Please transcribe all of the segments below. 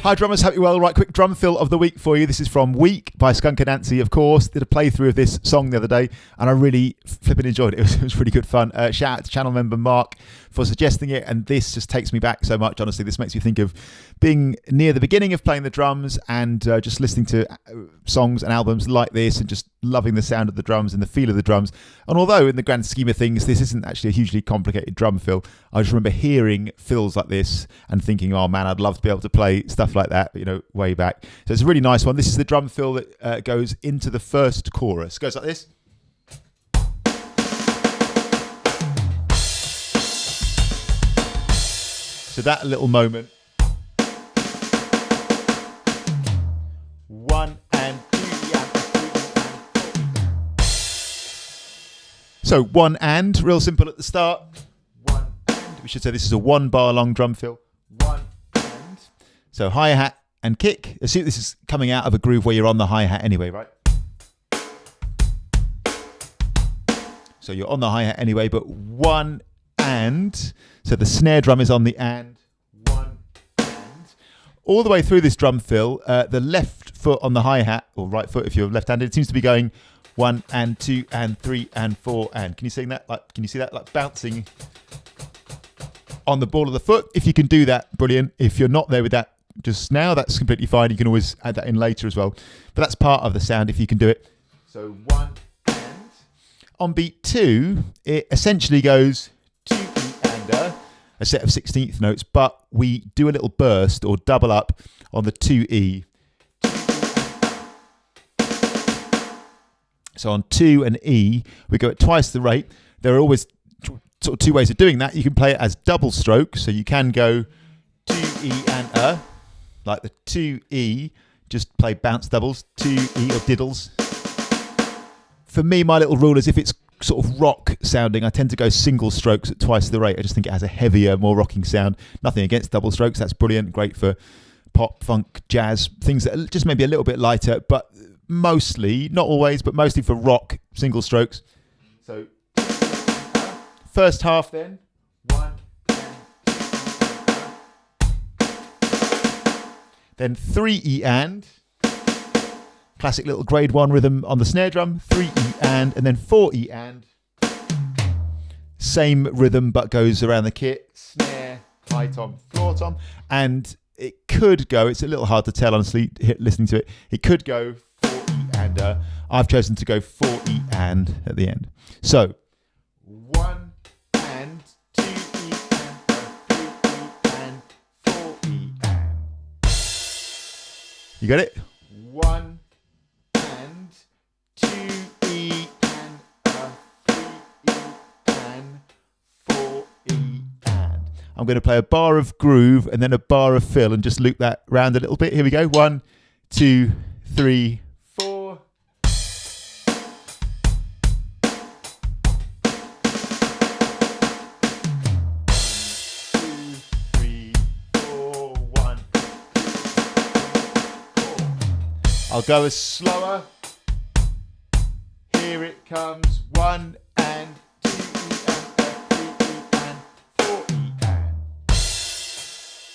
Hi drummers, hope you're well. Right, quick drum fill of the week for you. This is from Week by Skunk and Anansie, of course. Did a playthrough of this song the other day and I really flipping enjoyed it. It was really good fun. Shout out to channel member Mark for suggesting it, and this just takes me back so much. Honestly, this makes me think of being near the beginning of playing the drums and just listening to songs and albums like this and just loving the sound of the drums and the feel of the drums. And although in the grand scheme of things this isn't actually a hugely complicated drum fill, I just remember hearing fills like this and thinking, oh man, I'd love to be able to play stuff like that, you know, way back. So it's a really nice one. This is the drum fill that goes into the first chorus. It goes like this. So that little moment. 1 and 2 and 3 and 4. So 1 and, real simple at the start. 1 and, we should say this is a 1 bar long drum fill. 1 and. So hi-hat and kick. Assume this is coming out of a groove where you're on the hi-hat anyway, right? So you're on the hi-hat anyway, but 1 and. So the snare drum is on the and. 1 and. All the way through this drum fill, the left foot on the hi-hat, or right foot if you're left-handed, it seems to be going 1 and 2 and 3 and 4 and. Can you sing that? Like, can you see that? Like bouncing on the ball of the foot. If you can do that, brilliant. If you're not there with that just now, that's completely fine. You can always add that in later as well. But that's part of the sound if you can do it. So 1 and. On beat 2, it essentially goes 2 and a set of 16th notes, but we do a little burst or double up on the 2E. So on 2 and E, we go at twice the rate. There are always sort of two ways of doing that. You can play it as double stroke, so you can go 2E and a, like the 2E, just play bounce doubles, 2E or diddles. For me, my little rule is if it's sort of rock sounding, I tend to go single strokes at twice the rate. I just think it has a heavier, more rocking sound. Nothing against double strokes, that's brilliant, great for pop, funk, jazz, things that are just maybe a little bit lighter, but mostly, not always, but mostly for rock, single strokes. So first half then, 1 and 2, then 3E and, classic little grade 1 rhythm on the snare drum, 3E and then 4E and. Same rhythm but goes around the kit, snare, high tom, floor tom, and it could go, it's a little hard to tell honestly listening to it, it could go 4E and I've chosen to go 4E and at the end. So 1 and 2E and 3E and 4E and. You got it? 1 and 2E and 3E and 4E and. I'm going to play a bar of groove and then a bar of fill and just loop that round a little bit. Here we go. 1, 2, 3, 4. I'll go as slower. Here it comes. 1 and 2E and 3E and 4E and.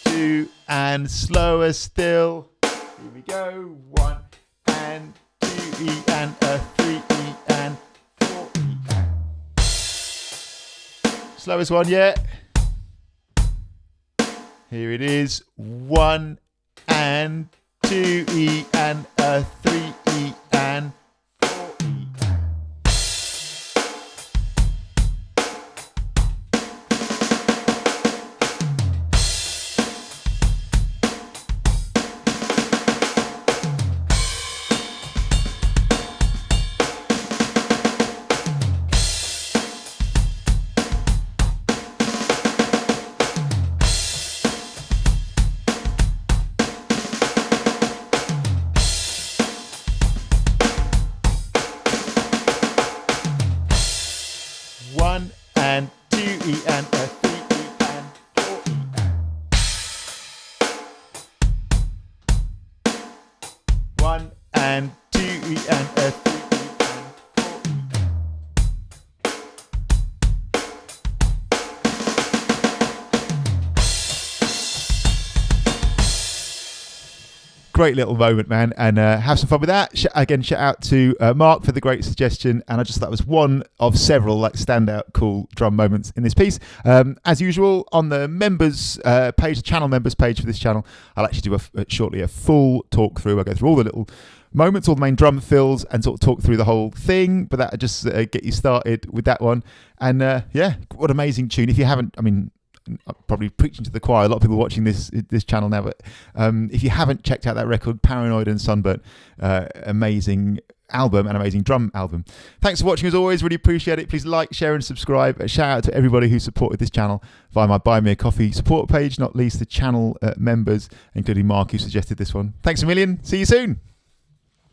2 and slower still. Here we go. 1 and 2E and 3E and 4E and. Slowest one yet. Here it is. 1 and 2E and 3E and 4E and. great little moment, man, and have some fun with that. Again, shout out to Mark for the great suggestion, and I just thought that was one of several like standout cool drum moments in this piece. As usual, on the members page, the channel members page for this channel, I'll actually do shortly a full talk through. I'll go through all the little moments, all the main drum fills, and sort of talk through the whole thing, but that'll just get you started with that one. And yeah, what an amazing tune. If you haven't, I mean, I'm probably preaching to the choir, a lot of people watching this channel now, but if you haven't checked out that record, Paranoid and Sunburnt, amazing album and amazing drum album. Thanks for watching as always, really appreciate it. Please like, share and subscribe. A shout out to everybody who supported this channel via my Buy Me a Coffee support page, not least the channel members, including Mark who suggested this one. Thanks a million, see you soon.